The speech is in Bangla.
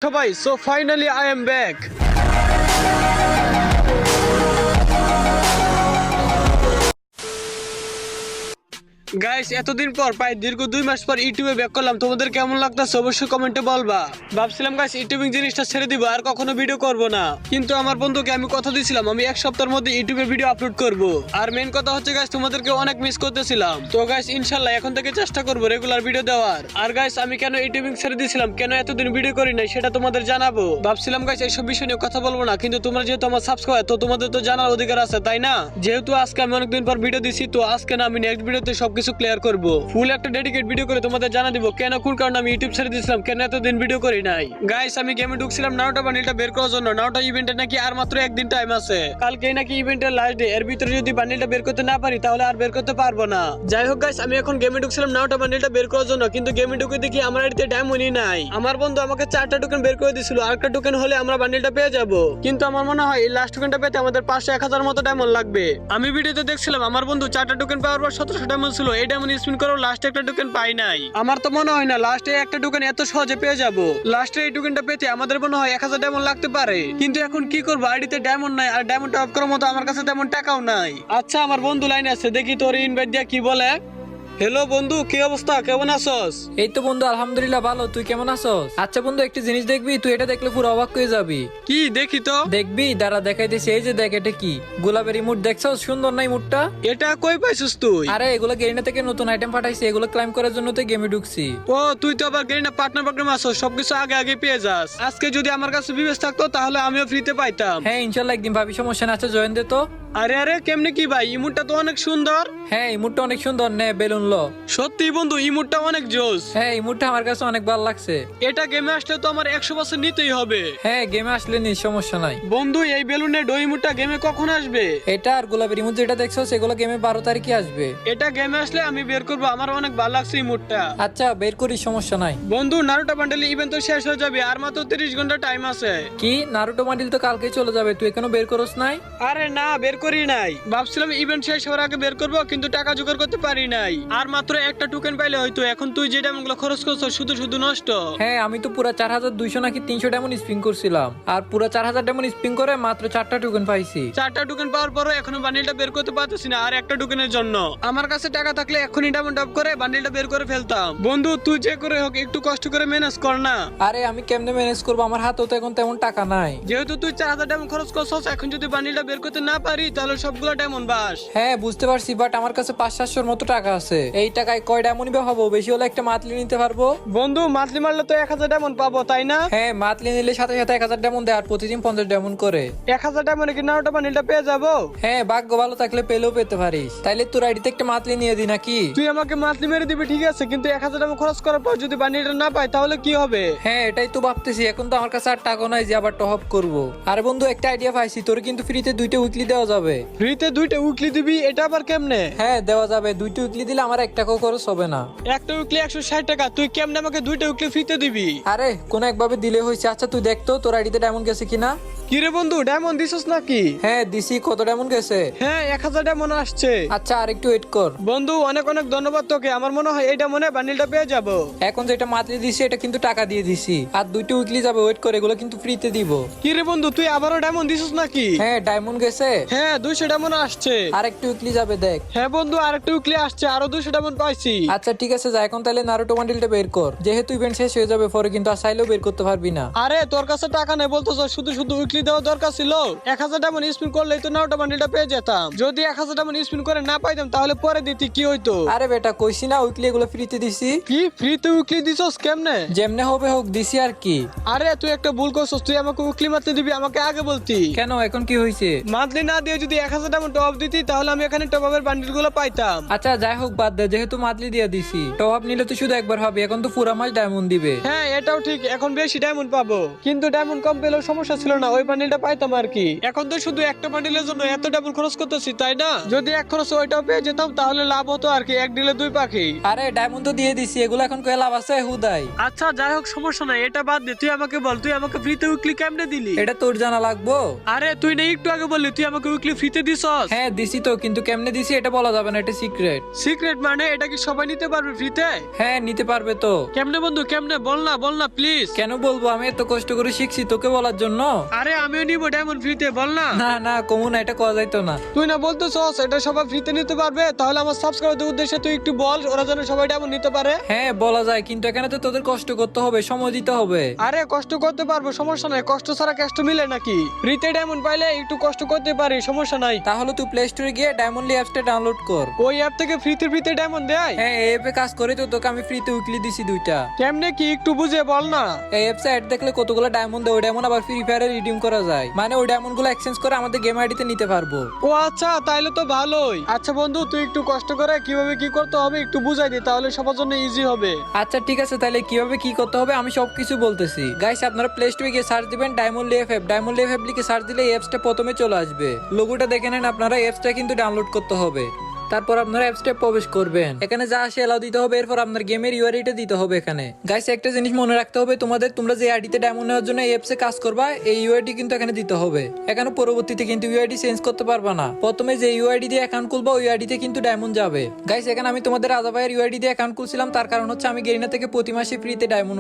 সবাই so finally I am back. Guys এতদিন পর প্রায় দীর্ঘ 2 মাস পর ইউটিউবে ব্যাক করলাম। তোমাদের কেমন লাগতেছে অবশ্যই কমেন্টে বলবা। ভাবছিলাম গাইস ইউটিউবিং জিনিসটা ছেড়ে দিব, আর কখনো ভিডিও করব না, কিন্তু আমার বন্ধুকে আমি কথা দিয়েছিলাম আমি এক সপ্তাহের মধ্যে ইউটিউবে ভিডিও আপলোড করব। আর মেইন কথা হচ্ছে গাইস তোমাদেরকে অনেক মিস করতেছিলাম। তো গাইস ইনশাআল্লাহ এখন থেকে চেষ্টা করব রেগুলার ভিডিও দেওয়ার। আর গাইস আমি কেন ইউটিউবিং ছেড়ে দিয়েছিলাম, কেন এতদিন ভিডিও করি নাই সেটা তোমাদের জানাবো। ভাবছিলাম গাইস এইসব বিষয় নিয়ে কথা বলবো না, কিন্তু তোমরা যেহেতু আমার সাবস্ক্রাইবার তো তোমাদের তো জানার অধিকার আছে তাই না। যেহেতু আজকে আমি অনেকদিন পর ভিডিও দিছি, তো আজকে না আমি নেক্সট ভিডিওতে সবকিছু ক্লিয়ার করব। ফুল একটা ডেডিকেট ভিডিও করে তোমাদের জানা দিব কেন কোন কারণে আমি ইউটিউব ছেড়ে দিয়েছিলাম, কেন এতদিন ভিডিও করি নাই। গাইস আমি গেমে ঢুকছিলাম নারুটো বান্ডিলটা বের করার জন্য। নারুটো ইভেন্টে নাকি আর মাত্র একদিন টাইম আছে, কালকেই নাকি ইভেন্টের লাস্ট ডে। এর ভিতরে যদি বান্ডিলটা বের করতে না পারি তাহলে আর বের করতে পারবো না। যাই হোক গাইস আমি এখন গেমে ঢুকছিলাম নারুটো বান্ডিলটা বের করার জন্য, কিন্তু গেমে ঢুকে দেখি আমার আইডিতে ডায়মন্ডই নাই। আমার বন্ধু আমাকে 4টা টোকেন বের করে দিয়েছিল, আরেকটা টোকেন হলে আমরা বান্ডিলটা পেয়ে যাব। কিন্তু আমার মনে হয় এই লাস্ট টোকেনটা পেতে আমাদের 500-1000 মতো ডায়মন্ড লাগবে। আমি ভিডিওতে দেখছিলাম আমার বন্ধু 4টা টোকেন পাওয়ার পর 1700 ডায়মন্ড ছিল। এই ডায়মন্ড স্পিন করেও লাস্ট একটা টোকেন পাই নাই। আমার তো মনে হয় না লাস্টে একটা টোকেন এত সহজে পেয়ে যাব। লাস্টে এই টোকেনটা পেতে আমাদের মনে হয় 1000 ডায়মন্ড লাগতে পারে, কিন্তু এখন কি করব, আইডিতে ডায়মন্ড নাই, আর ডায়মন্ড টপ করার মতো আমার কাছে তেমন টাকাও নাই। আচ্ছা আমার বন্ধু লাইনে আছে, দেখি তোর ইনভাইট দিয়া কি বলে। হ্যালো বন্ধু, কি অবস্থা, কেমন আছস? এই তো বন্ধু আলহামদুলিল্লাহ ভালো, তুই কেমন আছস? আচ্ছা বন্ধু একটা জিনিস দেখবি, তুই এটা দেখলে পুরো অবাক হয়ে যাবি। কি দেখি তো? দেখবি দাঁড়া দেখাইতেছি, এই যে দেখ এটা কি গোলাপের ইমোট দেখছস? সুন্দর না ইমোটটা? এটা কই পাইছিস তুই? আরে এগুলো গেরিনা থেকে নতুন আইটেম পাঠাইছে, এগুলো ক্লাইম করার জন্য তো গেমে ঢুকছি। ও তুই তো আবার গেরিনা পার্টনার প্রোগ্রাম আছস, সবকিছু আগে আগে পেয়ে যাস। আজকে যদি আমার কাছে বিবেচ থাকতো তাহলে আমিও ফ্রিতে পাইতাম। হ্যাঁ ইনশাল্লাহ একদিন ভাবি, সমস্যা না, আছে জয়েন দে তো। আরে আরে কেমনে কি ভাই, ইমোটটা তো অনেক সুন্দর। হ্যাঁ ইমোটটা অনেক সুন্দর, নে বেলুন লো। সত্যি বন্ধু ইমোটটা অনেক জোস। হ্যাঁ ইমোটটা আমার কাছে অনেক ভালো লাগছে। এটা গেমে আসলে তো আমার 100% নিতেই হবে। হ্যাঁ গেমে আসলে নি, সমস্যা নাই। বন্ধু এই বেলুনের ডো ইমোটটা গেমে কখন আসবে? এটা আর গোলাপের ইমোট যেটা দেখছো সেগুলো গেমে 12 তারিখে আসবে। এটা গেমে আসলে আমি বের করবো, আমার অনেক ভালো লাগছে ইমোটটা। আচ্ছা বের করি, সমস্যা নাই। বন্ধু নারুটো বান্ডেল ইভেন্ট তো শেষ হয়ে যাবে, আর মাত্র 30 ঘন্টা টাইম আছে। কি নারুটো বান্ডিল তো কালকে চলে যাবে, তুই এখনো বের করস নাই? আরে না বের করি নাই, ভাবছিলাম ইভেন্ট শেষ হওয়ার আগে বের করবো, কিন্তু টাকা জোগাড় করতে পারি নাই। আর মাত্র একটা টোকেন পাইলে হয়তো। এখন তুই যে ডায়মন্ডগুলো খরচ করছো শুধু শুধু নষ্ট। হ্যাঁ আমি তো পুরো 4200 নাকি 300 ডায়মন্ড স্পিন করছিলাম, আর পুরো 4000 ডায়মন্ড স্পিন করে মাত্র 4টা টোকেন পাইছি। 4টা টোকেন পাওয়ার পরও এখনো বান্ডিলটা বের করতে পারতেছি না, আর একটা টোকেনের জন্য। আমার কাছে টাকা থাকলে এখনই ডায়মন্ড টপ করে বান্ডিলটা বের করে ফেলতাম। বন্ধু তুই যে করে হোক একটু কষ্ট করে ম্যানেজ কর না। আরে আমি কেমনে ম্যানেজ করবো, আমার হাতেও তো এখন তেমন টাকা নাই। যেহেতু তুই 4000 ডায়মন্ড খরচ করছস, এখন যদি বান্ডিলটা বের করতে না পারি তাহলে সবগুলো ডায়মন্ড বাস। হ্যাঁ বুঝতে পারছি, বাট আমার কাছে 500-700 মতো টাকা আছে। এই টাকায় কয় ডায়মন্ড বা হবো? বেশি হলে একটা মাতলি নিতে পারবো। বন্ধু মান্থলি মারলে তো 1000 ডায়মন্ড পাবো তাই না? হ্যাঁ মাতলি নিলে সাথে সাথে 1000 ডায়মন্ড দেয়, আর প্রতিদিন 50 ডায়মন্ড করে। 1000 ডায়মন্ডে কি নারুটো বান্ডিলটা পেয়ে যাবো? হ্যাঁ ভাগ্য ভালো থাকলে পেলেও পেতে পারিস। তাইলে তোর আইডিতে একটা মাতলি নিয়ে দি নাকি? তুই আমাকে মান্থলি মেরে দিবি ঠিক আছে, কিন্তু 1000 ডায়মন্ড খরচ করার পর যদি বান্ডিলটা না পাই তাহলে কি হবে? হ্যাঁ এটাই তো ভাবতেছি, এখন তো আমার কাছে আর টাকা নাই যে আবার টপ করবো। আরে বন্ধু একটা আইডিয়া পাইছি, তোর কিন্তু ফ্রিতে 2টা উইকলি দেওয়া যাবে। ফ্রিতে 2টা উইকলি দিবি? এটা আবার কেমনে? হ্যাঁ দেওয়া যাবে, 2টা উইকলি দিলে আমার 1 টাকাও খরচ হবে না। একটা উইকলি 160 টাকা, তুই কেমনে আমাকে 2টা উইকলি ফ্রিতে দিবি? আরে কোন একভাবে দিলে হয়েছে। আচ্ছা তুই দেখতো তোর আইডিতে ডায়মন্ড গেছে কিনা। কি রে বন্ধু ডায়মন্ড দিছস নাকি? হ্যাঁ দিছি, কত ডায়মন্ড গেছে? হ্যাঁ 1000 ডায়মন্ড আসছে। আচ্ছা আর একটু ওয়েট কর। বন্ধু অনেক অনেক ধন্যবাদ তোকে, আমার মনে হয় এইটা মনে বান্ডিলটা পেয়ে যাবো। এখন যেটা মাতলি দিছি এটা কিন্তু টাকা দিয়ে দিছি, আর 2টা উইকলি যাবে, ওয়েট করে, এগুলো কিন্তু ফ্রিতে দিব। কি রে বন্ধু তুই আবারও ডায়মন্ড দিছস নাকি? হ্যাঁ ডায়মন্ড গেছে। হ্যাঁ 200 ডায়মন্ড আসছে। আর একটু উইকলি যাবে দেখ। হ্যাঁ বন্ধু আরেকটা উইকলি আসছে, আরো 200 ডায়মন্ড পাইছি। আচ্ছা ঠিক আছে যা, এখন তাহলে নারুটো বান্ডিলটা বের কর, যেহেতু ইভেন্ট শেষ হয়ে যাবে পরে কিন্তু আর চাইলেও বের করতে পারবি না। আরে তোর কাছে টাকা নেই বলতো, শুধু শুধু উইকলি দেওয়া দরকার ছিল। 1000 ডায়মন্ড স্পিন করলেই তো নারুটো বান্ডিলটা পেয়ে যেতাম। যদি 1000 ডায়মন্ড স্পিন করে না পাইতাম তাহলে পরে দিতি কি হইতো? আরে বেটা কইছি না উইকলি এগুলো ফ্রিতে দিছি। কি ফ্রিতে উইকলি দিছস কেমনে? যেমনে হবে হোক দিছি আর কি। আরে তুই একটা ভুল করছস, তুই আমাকে উইকলি মারতে দিবি, আমাকে আগে বলতি। কেন এখন কি হয়েছে? মান্থলি না দিয়ে যদি 1000 ডায়মন্ড টপ দিতি তাহলে আমি এখানে টপ আপের বান্ডিল গুলো পাইতাম। আচ্ছা যাই হোক বাদ দে, যেহেতু মাতলি দিয়ে দিছি, টপ আপ নিলে তো শুধু একবার হবে, এখন তো পুরা মাস ডায়মন্ড দিবে। হ্যাঁ এটাও ঠিক, এখন বেশি ডায়মন্ড পাবো, কিন্তু ডায়মন্ড কম পেলেও সমস্যা ছিল না, ওই বান্ডিলটা পাইতাম আর কি। এখন তো শুধু একটা বান্ডিলের জন্য এত ডাবল খরচ করতেছি তাই না? যদি এক খরচ ওইটাও পেয়ে যেতাম তাহলে লাভ হতো আর কি, এক ডিলে 2 পাখি। আরে ডায়মন্ড তো দিয়ে দিছি, এগুলো এখন কয় লাভ আছে হুদাই। আচ্ছা যাই হোক সমস্যা নাই, এটা বাদ দে, তুই আমাকে বল তুই আমাকে ফ্রিতে উইকলি কেমনে দিলি? এটা তোর জানা লাগবো। আরে তুই না একটু আগে বললি তুই আমাকে উইকলি ফ্রিতে দিছস? হ্যাঁ দিছি তো, কিন্তু কেমনে দিছি এটা বলা যাবে না, এটা সিক্রেট। সিক্রেট মানে এটা কি সবাই নিতে পারবে ফ্রিতে? হ্যাঁ নিতে পারবে তো। কেমনে বন্ধু কেমনে, বল না প্লিজ। কেন বলবো, আমি এত কষ্ট করে শিখছি তোকে বলার জন্য। আরে আমিও নিব ডায়মন্ড ফ্রিতে, বল না। না না কমু না, এটা করা যাইতো না। তুই না বলতেছস এটা সবাই ফ্রিতে নিতে পারবে, তাহলে আমার সাবস্ক্রাইবারদের উদ্দেশ্যে তুই একটু বল ওরা যেন সবাই ডায়মন্ড নিতে পারে। হ্যাঁ বলা যায়, কিন্তু এখানে তো তোদের কষ্ট করতে হবে, সময় দিতে হবে। আরে কষ্ট করতে পারবো, সমস্যা নাই, কষ্ট ছাড়া কষ্ট মিলে নাকি? ফ্রিতে ডায়মন্ড পাইলে একটু কষ্ট করতে পারি, সমস্যা নাই। তাহলে তুই প্লে স্টোরে গিয়ে ডায়মন্ডলি অ্যাপসটা ডাউনলোড কর। ওই অ্যাপ থেকে ফ্রিতে ডায়মন্ড দেয়? হ্যাঁ এই অ্যাপে কাজ করে তো তোকে আমি ফ্রিতে উইকলি দিছি 2টা। কেমনে কি একটু বুঝে বল না। এই অ্যাপসে অ্যাড দেখলে কতগুলো ডায়মন্ড দেয়, ওই ডায়মন্ড আবার ফ্রি ফায়ারে রিডিম করা যায়, মানে ওই ডায়মন্ড গুলো এক্সচেঞ্জ করে আমাদের গেম আইডিতে নিতে পারবো। ও আচ্ছা, তাইলে তো ভালোই। আচ্ছা বন্ধু তুই একটু কষ্ট করে কিভাবে কি করতে হবে একটু বুঝাই দে, তাহলে সবার জন্য ইজি হবে। আচ্ছা ঠিক আছে, তাহলে কিভাবে কি করতে হবে আমি সবকিছু বলতেছি। গাইস আপনারা প্লে স্টোরে গিয়ে সার্চ দিবেন ডায়মন্ড এফএফ, ডায়মন্ড এফএফ লিখে সার্চ দিলে এই অ্যাপসটা প্রথমে চলে আসবে। লোগোটা দেখে নেন আপনারা, অ্যাপসটা কিন্তু ডাউনলোড করতে হবে। তারপর আপনারা অ্যাপসটা প্রবেশ করবেন, এখানে যা আসে এলাও দিতে হবে, এরপর আপনার গেমের ইউআইডিটা দিতে হবে। এখানে গাইস একটা জিনিস মনে রাখতে হবে তোমাদের, তোমরা যে আইডিতে ডায়মন্ড নেওয়ার জন্য এই অ্যাপসে কাজ করবা এই ইউআইডি কিন্তু এখানে দিতে হবে। এখানে পরবর্তীতে কিন্তু ইউআইডি চেঞ্জ করতে পারবা না, প্রথমে যে ইউআইডি দিয়ে অ্যাকাউন্ট খুলবা ওই আইডিতে কিন্তু ডায়মন্ড যাবে। গাইস এখানে আমি তোমাদের রাজা ভাইয়ের ইউআইডি দিয়ে অ্যাকাউন্ট খুলছিলাম, তার কারণ হচ্ছে আমি গেরিনা থেকে প্রতি মাসে ফ্রিতে ডায়মন্ড